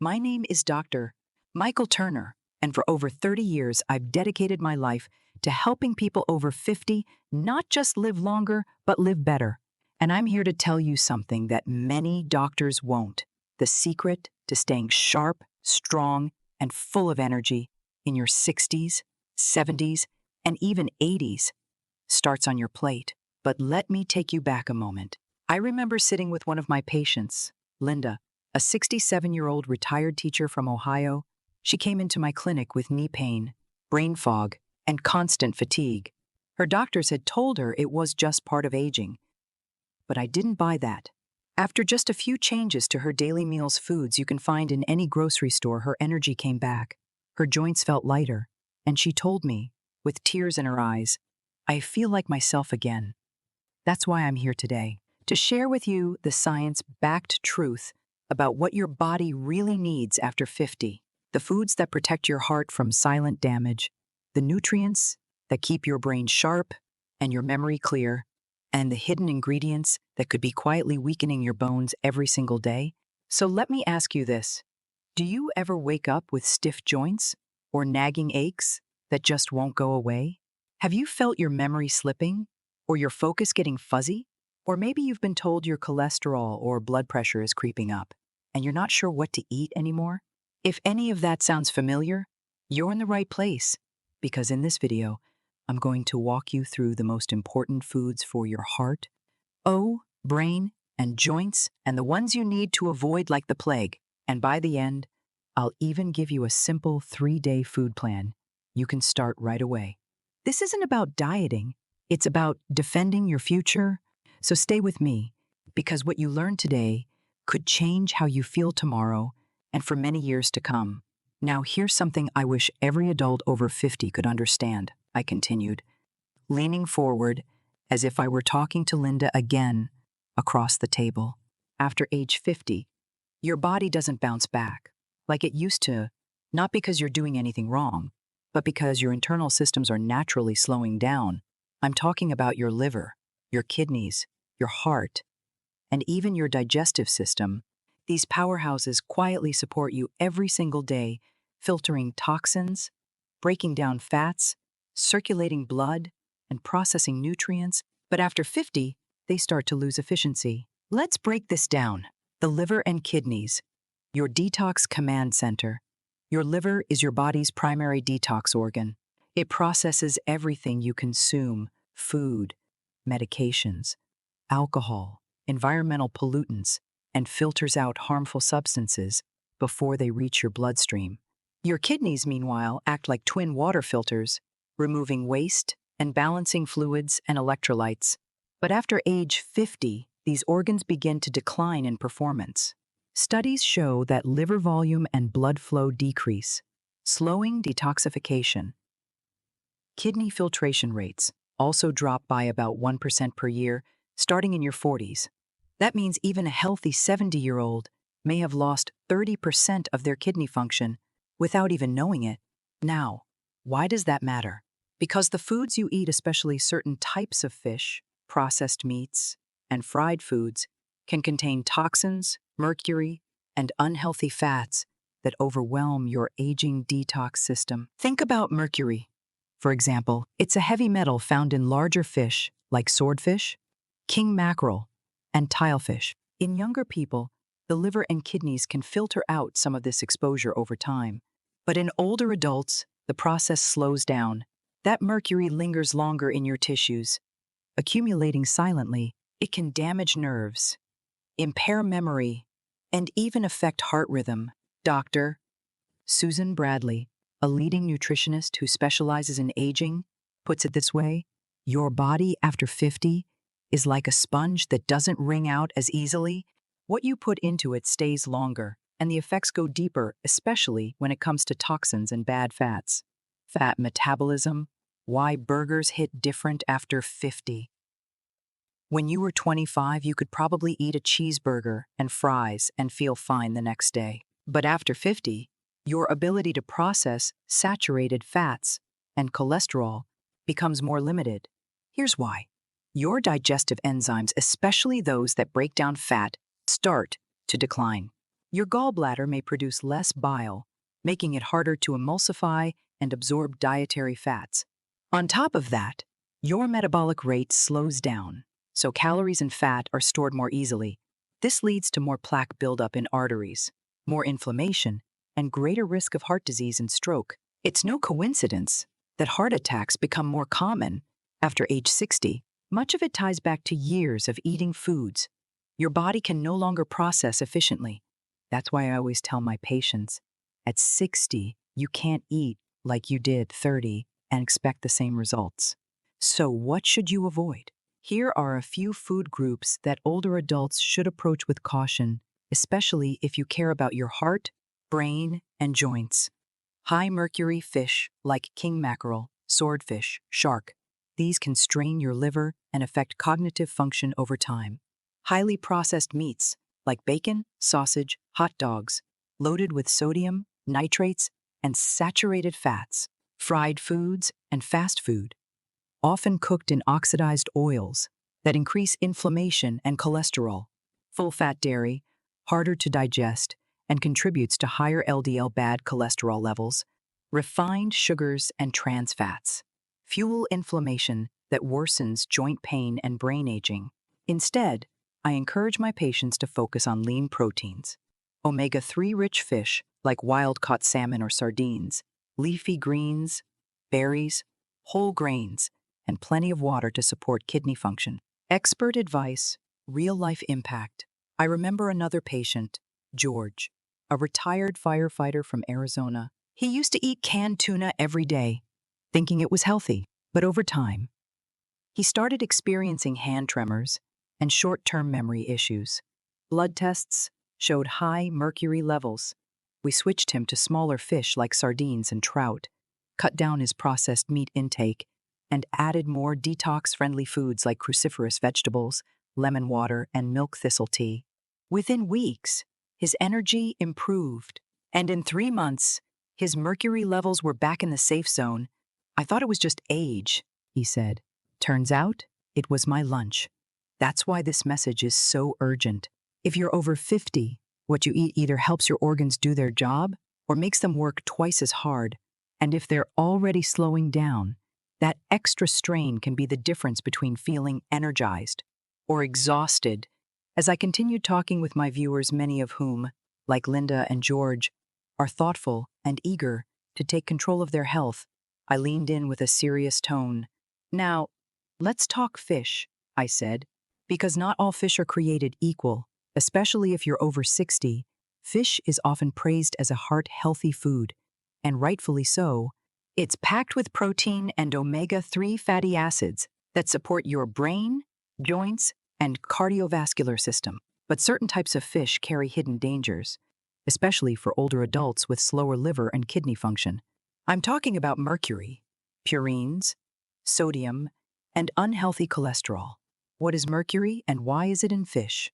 My name is Dr. Michael Turner, and for over 30 years, I've dedicated my life to helping people over 50 not just live longer, but live better. And I'm here to tell you something that many doctors won't. The secret to staying sharp, strong, and full of energy in your 60s, 70s, and even 80s starts on your plate. But let me take you back a moment. I remember sitting with one of my patients, Linda, a 67-year-old retired teacher from Ohio. She came into my clinic with knee pain, brain fog, and constant fatigue. Her doctors had told her it was just part of aging. But I didn't buy that. After just a few changes to her daily meals foods you can find in any grocery store, her energy came back. Her joints felt lighter, and she told me, with tears in her eyes, "I feel like myself again." That's why I'm here today, to share with you the science-backed truth about what your body really needs after 50. The foods that protect your heart from silent damage, the nutrients that keep your brain sharp and your memory clear, and the hidden ingredients that could be quietly weakening your bones every single day. So let me ask you this. Do you ever wake up with stiff joints or nagging aches that just won't go away? Have you felt your memory slipping or your focus getting fuzzy? Or maybe you've been told your cholesterol or blood pressure is creeping up and you're not sure what to eat anymore? If any of that sounds familiar, you're in the right place, because in this video, I'm going to walk you through the most important foods for your heart, brain, and joints, and the ones you need to avoid like the plague. And by the end, I'll even give you a simple 3-day food plan you can start right away. This isn't about dieting, it's about defending your future. So stay with me, because what you learn today could change how you feel tomorrow and for many years to come. Now, here's something I wish every adult over 50 could understand, I continued, leaning forward as if I were talking to Linda again across the table. After age 50, your body doesn't bounce back like it used to, not because you're doing anything wrong, but because your internal systems are naturally slowing down. I'm talking about your liver, your kidneys, your heart, and even your digestive system. These powerhouses quietly support you every single day, filtering toxins, breaking down fats, circulating blood, and processing nutrients. But after 50, they start to lose efficiency. Let's break this down. The liver and kidneys, your detox command center. Your liver is your body's primary detox organ. It processes everything you consume: food, medications, alcohol, environmental pollutants, and filters out harmful substances before they reach your bloodstream. Your kidneys, meanwhile, act like twin water filters, removing waste and balancing fluids and electrolytes. But after age 50, these organs begin to decline in performance. Studies show that liver volume and blood flow decrease, slowing detoxification. Kidney filtration rates also drop by about 1% per year, starting in your 40s. That means even a healthy 70-year-old may have lost 30% of their kidney function without even knowing it. Now, why does that matter? Because the foods you eat, especially certain types of fish, processed meats, and fried foods, can contain toxins, mercury, and unhealthy fats that overwhelm your aging detox system. Think about mercury. For example, it's a heavy metal found in larger fish like swordfish, king mackerel, and tilefish. In younger people, the liver and kidneys can filter out some of this exposure over time. But in older adults, the process slows down. That mercury lingers longer in your tissues, accumulating silently. It can damage nerves, impair memory, and even affect heart rhythm. Dr. Susan Bradley, a leading nutritionist who specializes in aging, puts it this way: your body after 50 is like a sponge that doesn't wring out as easily. What you put into it stays longer, and the effects go deeper, especially when it comes to toxins and bad fats. Fat metabolism, why burgers hit different after 50. When you were 25, you could probably eat a cheeseburger and fries and feel fine the next day. But after 50, your ability to process saturated fats and cholesterol becomes more limited. Here's why. Your digestive enzymes, especially those that break down fat, start to decline. Your gallbladder may produce less bile, making it harder to emulsify and absorb dietary fats. On top of that, your metabolic rate slows down, so calories and fat are stored more easily. This leads to more plaque buildup in arteries, more inflammation, and greater risk of heart disease and stroke. It's no coincidence that heart attacks become more common after age 60. Much of it ties back to years of eating foods your body can no longer process efficiently. That's why I always tell my patients, at 60, you can't eat like you did 30 and expect the same results. So what should you avoid? Here are a few food groups that older adults should approach with caution, especially if you care about your heart, brain, and joints. High mercury fish like king mackerel, swordfish, shark. These can strain your liver and affect cognitive function over time. Highly processed meats like bacon, sausage, hot dogs, loaded with sodium, nitrates, and saturated fats. Fried foods and fast food, often cooked in oxidized oils that increase inflammation and cholesterol. Full-fat dairy, harder to digest, and contributes to higher LDL bad cholesterol levels. Refined sugars and trans fats fuel inflammation that worsens joint pain and brain aging. Instead, I encourage my patients to focus on lean proteins, omega-3 rich fish like wild-caught salmon or sardines, leafy greens, berries, whole grains, and plenty of water to support kidney function. Expert advice, real-life impact. I remember another patient, George, a retired firefighter from Arizona. He used to eat canned tuna every day, thinking it was healthy. But over time, he started experiencing hand tremors and short-term memory issues. Blood tests showed high mercury levels. We switched him to smaller fish like sardines and trout, cut down his processed meat intake, and added more detox-friendly foods like cruciferous vegetables, lemon water, and milk thistle tea. Within weeks, his energy improved, and in 3 months, his mercury levels were back in the safe zone. I thought it was just age, he said. Turns out, it was my lunch. That's why this message is so urgent. If you're over 50, what you eat either helps your organs do their job or makes them work twice as hard. And if they're already slowing down, that extra strain can be the difference between feeling energized or exhausted. As I continued talking with my viewers, many of whom, like Linda and George, are thoughtful and eager to take control of their health, I leaned in with a serious tone. Now, let's talk fish, I said, because not all fish are created equal, especially if you're over 60. Fish is often praised as a heart-healthy food, and rightfully so. It's packed with protein and omega-3 fatty acids that support your brain, joints, and cardiovascular system. But certain types of fish carry hidden dangers, especially for older adults with slower liver and kidney function. I'm talking about mercury, purines, sodium, and unhealthy cholesterol. What is mercury and why is it in fish?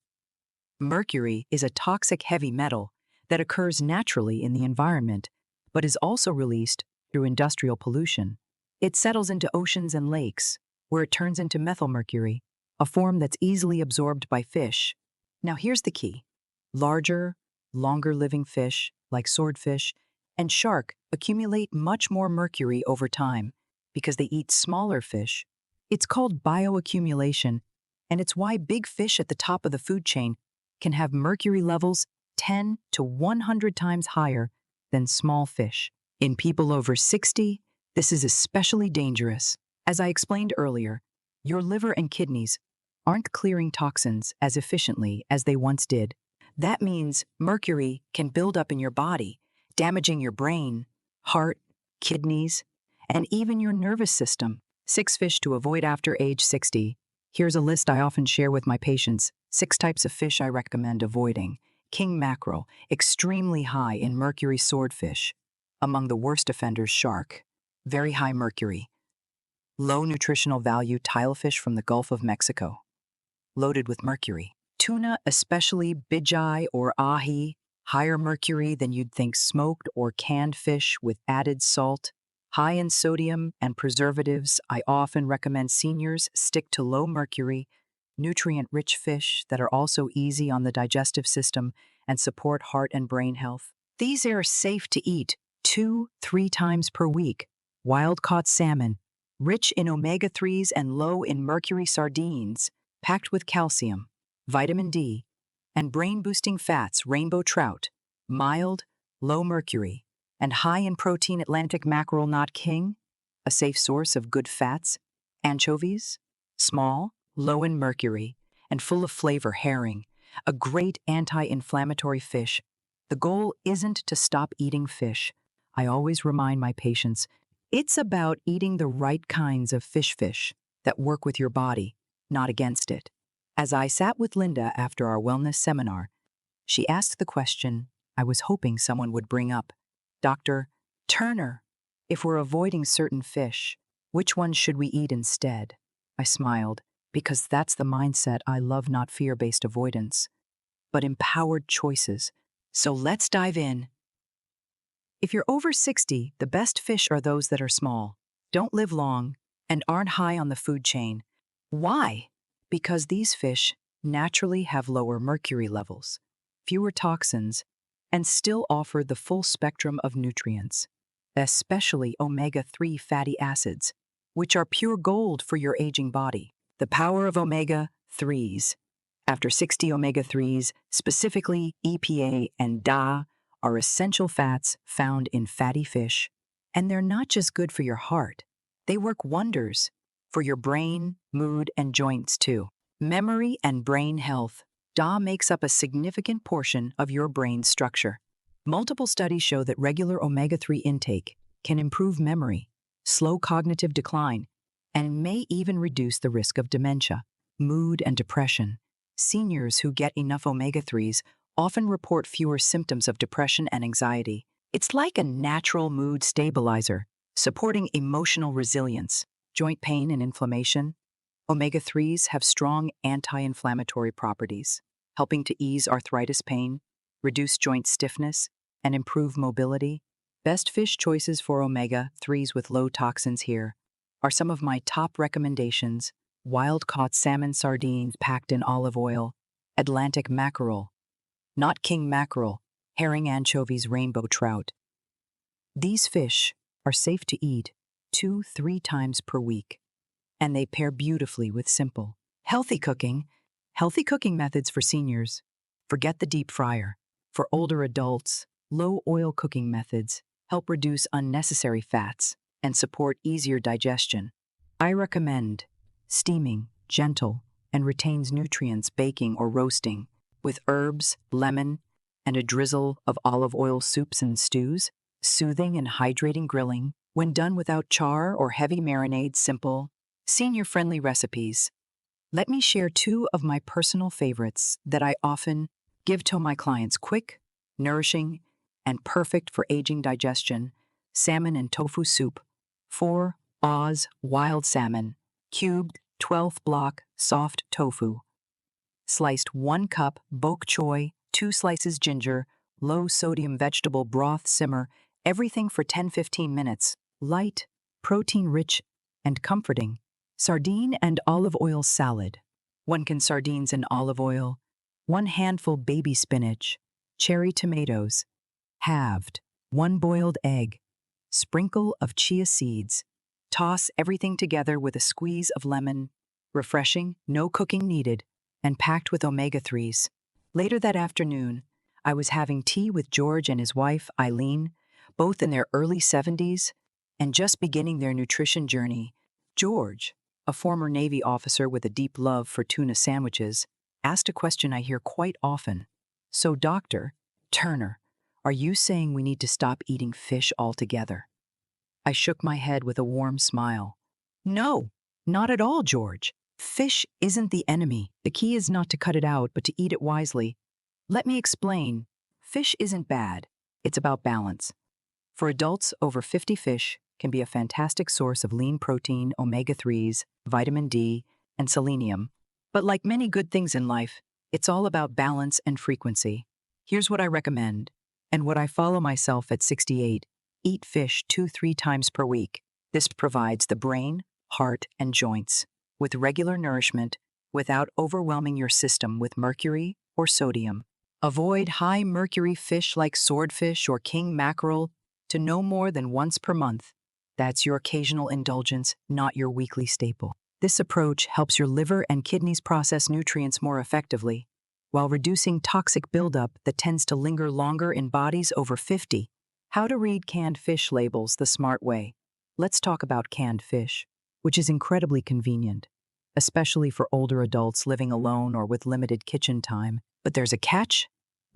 Mercury is a toxic heavy metal that occurs naturally in the environment, but is also released through industrial pollution. It settles into oceans and lakes, where it turns into methylmercury, a form that's easily absorbed by fish. Now here's the key. Larger, longer-living fish, like swordfish and shark, accumulate much more mercury over time because they eat smaller fish. It's called bioaccumulation, and it's why big fish at the top of the food chain can have mercury levels 10 to 100 times higher than small fish. In people over 60, this is especially dangerous. As I explained earlier, your liver and kidneys aren't clearing toxins as efficiently as they once did. That means mercury can build up in your body, damaging your brain, heart, kidneys, and even your nervous system. 6 fish to avoid after age 60. Here's a list I often share with my patients. 6 types of fish I recommend avoiding. King mackerel, extremely high in mercury. Swordfish, among the worst offenders. Shark, very high mercury. Low nutritional value. Tilefish from the Gulf of Mexico, loaded with mercury. Tuna, especially bidjai or ahi, higher mercury than you'd think. Smoked or canned fish with added salt, high in sodium and preservatives. I often recommend seniors stick to low mercury, nutrient-rich fish that are also easy on the digestive system and support heart and brain health. These are safe to eat 2-3 times per week. Wild-caught salmon, rich in omega-3s and low in mercury sardines, packed with calcium, vitamin D, and brain-boosting fats rainbow trout, mild, low mercury, and high in protein Atlantic mackerel not king, a safe source of good fats, anchovies, small, low in mercury, and full of flavor herring, a great anti-inflammatory fish. The goal isn't to stop eating fish. I always remind my patients, it's about eating the right kinds of fish that work with your body, not against it. As I sat with Linda after our wellness seminar, she asked the question I was hoping someone would bring up. Dr. Turner, if we're avoiding certain fish, which ones should we eat instead? I smiled, because that's the mindset I love, not fear-based avoidance, but empowered choices. So let's dive in. If you're over 60, the best fish are those that are small, don't live long, and aren't high on the food chain. Why? Because these fish naturally have lower mercury levels, fewer toxins, and still offer the full spectrum of nutrients, especially omega-3 fatty acids, which are pure gold for your aging body. The power of omega-3s. After 60 omega-3s, specifically EPA and DA, are essential fats found in fatty fish, and they're not just good for your heart. They work wonders for your brain, mood, and joints too. Memory and brain health. DA makes up a significant portion of your brain's structure. Multiple studies show that regular omega-3 intake can improve memory, slow cognitive decline, and may even reduce the risk of dementia, mood, and depression. Seniors who get enough omega-3s often report fewer symptoms of depression and anxiety. It's like a natural mood stabilizer, supporting emotional resilience, joint pain and inflammation. Omega-3s have strong anti-inflammatory properties, helping to ease arthritis pain, reduce joint stiffness, and improve mobility. Best fish choices for omega-3s with low toxins here are some of my top recommendations: wild-caught salmon sardines packed in olive oil, Atlantic mackerel, not king mackerel, herring anchovies, rainbow trout. These fish are safe to eat 2-3 times per week, and they pair beautifully with simple, healthy cooking methods for seniors. Forget the deep fryer. For older adults, low-oil cooking methods help reduce unnecessary fats and support easier digestion. I recommend steaming, gentle, and retains nutrients, baking or roasting, with herbs, lemon, and a drizzle of olive oil soups and stews, soothing and hydrating grilling, when done without char or heavy marinades. Simple, senior-friendly recipes. Let me share 2 of my personal favorites that I often give to my clients: quick, nourishing, and perfect for aging digestion: salmon and tofu soup. 4 Oz wild salmon, cubed 12th block soft tofu. Sliced 1 cup bok choy, 2 slices ginger, low-sodium vegetable broth. Simmer everything for 10-15 minutes. Light, protein-rich, and comforting. Sardine and olive oil salad. 1 can sardines and olive oil. 1 handful baby spinach. Cherry tomatoes. Halved. 1 boiled egg. Sprinkle of chia seeds. Toss everything together with a squeeze of lemon. Refreshing, no cooking needed, and packed with omega-3s. Later that afternoon, I was having tea with George and his wife, Eileen, both in their early 70s and just beginning their nutrition journey. George, a former Navy officer with a deep love for tuna sandwiches, asked a question I hear quite often. So, Dr. Turner, are you saying we need to stop eating fish altogether? I shook my head with a warm smile. No, not at all, George. Fish isn't the enemy. The key is not to cut it out, but to eat it wisely. Let me explain. Fish isn't bad. It's about balance. For adults over 50, fish can be a fantastic source of lean protein, omega-3s, vitamin D, and selenium. But like many good things in life, it's all about balance and frequency. Here's what I recommend, and what I follow myself at 68. Eat fish 2-3 times per week. This provides the brain, heart, and joints with regular nourishment without overwhelming your system with mercury or sodium. Avoid high mercury fish like swordfish or king mackerel to no more than once per month. That's your occasional indulgence, not your weekly staple. This approach helps your liver and kidneys process nutrients more effectively, while reducing toxic buildup that tends to linger longer in bodies over 50. How to read canned fish labels the smart way. Let's talk about canned fish, which is incredibly convenient, especially for older adults living alone or with limited kitchen time. But there's a catch.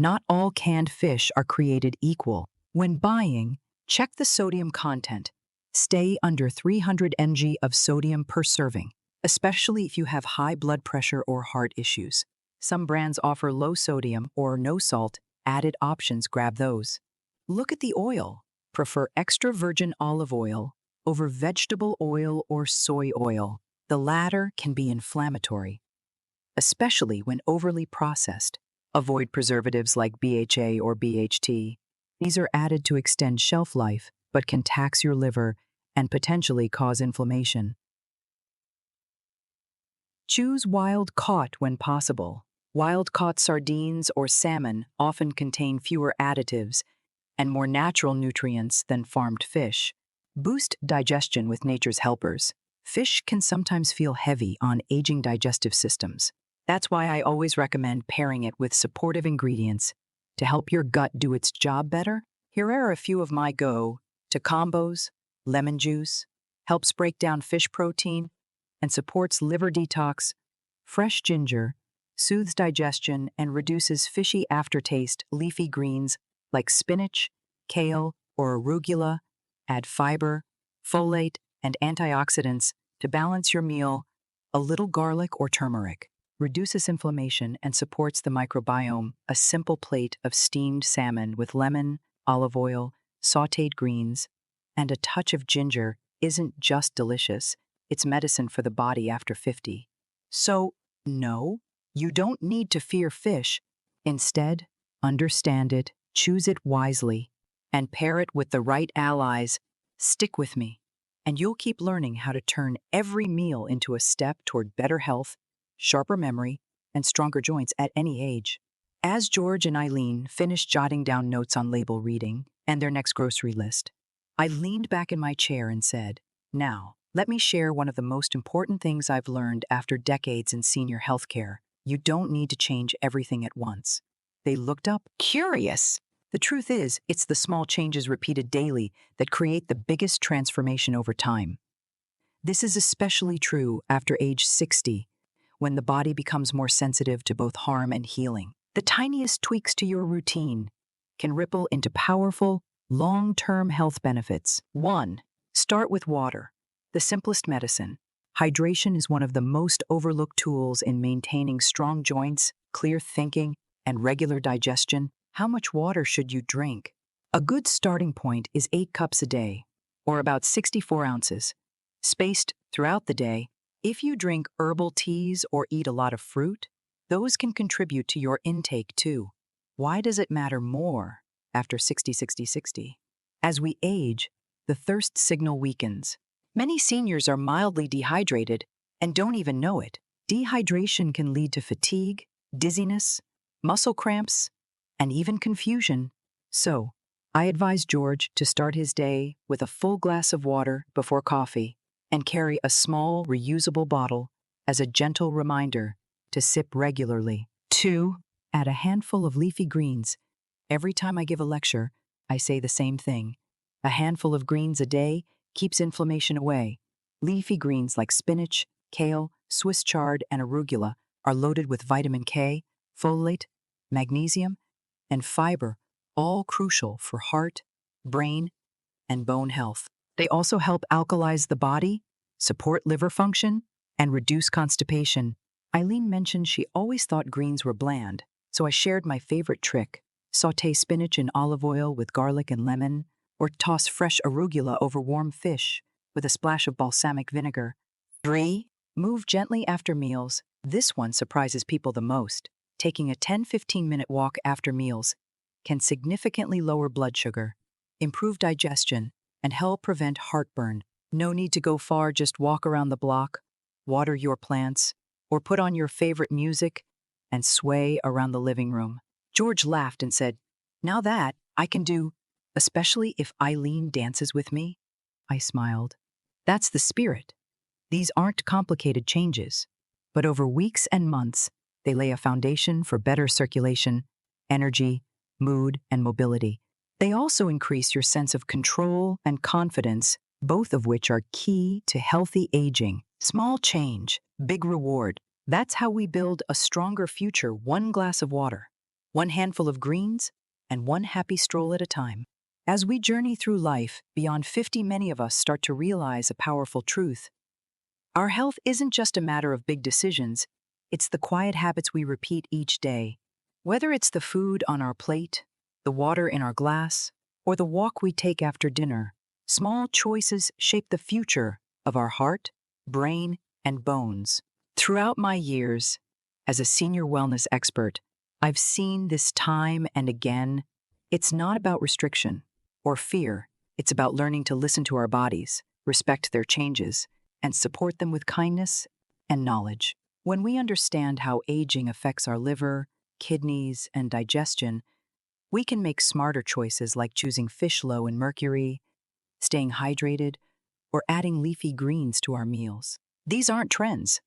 Not all canned fish are created equal. When buying, check the sodium content. Stay under 300 mg of sodium per serving, especially if you have high blood pressure or heart issues. Some brands offer low sodium or no salt added options. Grab those. Look at the oil. Prefer extra virgin olive oil over vegetable oil or soy oil. The latter can be inflammatory, especially when overly processed. Avoid preservatives like BHA or BHT. These are added to extend shelf life, but can tax your liver and potentially cause inflammation. Choose wild-caught when possible. Wild-caught sardines or salmon often contain fewer additives and more natural nutrients than farmed fish. Boost digestion with nature's helpers. Fish can sometimes feel heavy on aging digestive systems. That's why I always recommend pairing it with supportive ingredients to help your gut do its job better. Here are a few of my go-to combos. Lemon juice helps break down fish protein and supports liver detox. Fresh ginger soothes digestion and reduces fishy aftertaste. Leafy greens like spinach, kale, or arugula add fiber, folate, and antioxidants to balance your meal. A little garlic or turmeric reduces inflammation and supports the microbiome. A simple plate of steamed salmon with lemon, olive oil, sautéed greens, and a touch of ginger isn't just delicious, it's medicine for the body after 50. So, no, you don't need to fear fish. Instead, understand it, choose it wisely, and pair it with the right allies. Stick with me, and you'll keep learning how to turn every meal into a step toward better health, sharper memory, and stronger joints at any age. As George and Eileen finished jotting down notes on label reading and their next grocery list, I leaned back in my chair and said, "Now, let me share one of the most important things I've learned after decades in senior healthcare. You don't need to change everything at once." They looked up, curious. The truth is, it's the small changes repeated daily that create the biggest transformation over time. This is especially true after age 60, when the body becomes more sensitive to both harm and healing. The tiniest tweaks to your routine can ripple into powerful, long-term health benefits. 1. Start with water, the simplest medicine. Hydration is one of the most overlooked tools in maintaining strong joints, clear thinking, and regular digestion. How much water should you drink? A good starting point is 8 cups a day, or about 64 ounces, spaced throughout the day. If you drink herbal teas or eat a lot of fruit, those can contribute to your intake too. Why does it matter more after 60-60-60? As we age, the thirst signal weakens. Many seniors are mildly dehydrated and don't even know it. Dehydration can lead to fatigue, dizziness, muscle cramps, and even confusion. So, I advise George to start his day with a full glass of water before coffee and carry a small, reusable bottle as a gentle reminder to sip regularly. 2. Add a handful of leafy greens. Every time I give a lecture, I say the same thing. A handful of greens a day keeps inflammation away. Leafy greens like spinach, kale, Swiss chard, and arugula are loaded with vitamin K, folate, magnesium, and fiber, all crucial for heart, brain, and bone health. They also help alkalize the body, support liver function, and reduce constipation. Eileen mentioned she always thought greens were bland, so I shared my favorite trick: sauté spinach in olive oil with garlic and lemon, or toss fresh arugula over warm fish with a splash of balsamic vinegar. 3. Move gently after meals. This one surprises people the most. Taking a 10-15-minute walk after meals can significantly lower blood sugar, improve digestion, and help prevent heartburn. No need to go far, just walk around the block, water your plants, or put on your favorite music and sway around the living room. George laughed and said, "Now that I can do, especially if Eileen dances with me." I smiled. That's the spirit. These aren't complicated changes, but over weeks and months, they lay a foundation for better circulation, energy, mood, and mobility. They also increase your sense of control and confidence, both of which are key to healthy aging. Small change, big reward. That's how we build a stronger future, one glass of water, one handful of greens, and one happy stroll at a time. As we journey through life, beyond 50, many of us start to realize a powerful truth. Our health isn't just a matter of big decisions, it's the quiet habits we repeat each day. Whether it's the food on our plate, the water in our glass, or the walk we take after dinner, small choices shape the future of our heart, brain, and bones. Throughout my years as a senior wellness expert, I've seen this time and again. It's not about restriction or fear. It's about learning to listen to our bodies, respect their changes, and support them with kindness and knowledge. When we understand how aging affects our liver, kidneys, and digestion, we can make smarter choices like choosing fish low in mercury, staying hydrated, or adding leafy greens to our meals. These aren't trends.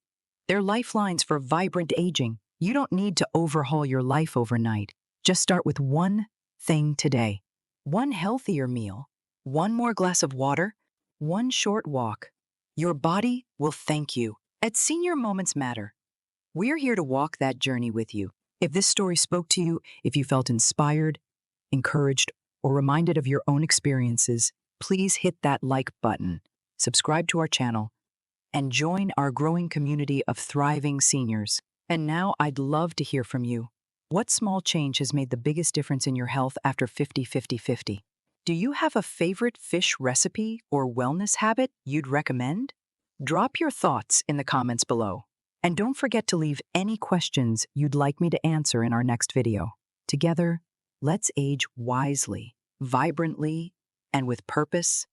They're lifelines for vibrant aging. You don't need to overhaul your life overnight. Just start with one thing today. One healthier meal, one more glass of water, one short walk. Your body will thank you. At Senior Moments Matter, we're here to walk that journey with you. If this story spoke to you, if you felt inspired, encouraged, or reminded of your own experiences, please hit that like button, subscribe to our channel, and join our growing community of thriving seniors. And now I'd love to hear from you. What small change has made the biggest difference in your health after 50-50-50? Do you have a favorite fish recipe or wellness habit you'd recommend? Drop your thoughts in the comments below. And don't forget to leave any questions you'd like me to answer in our next video. Together, let's age wisely, vibrantly, and with purpose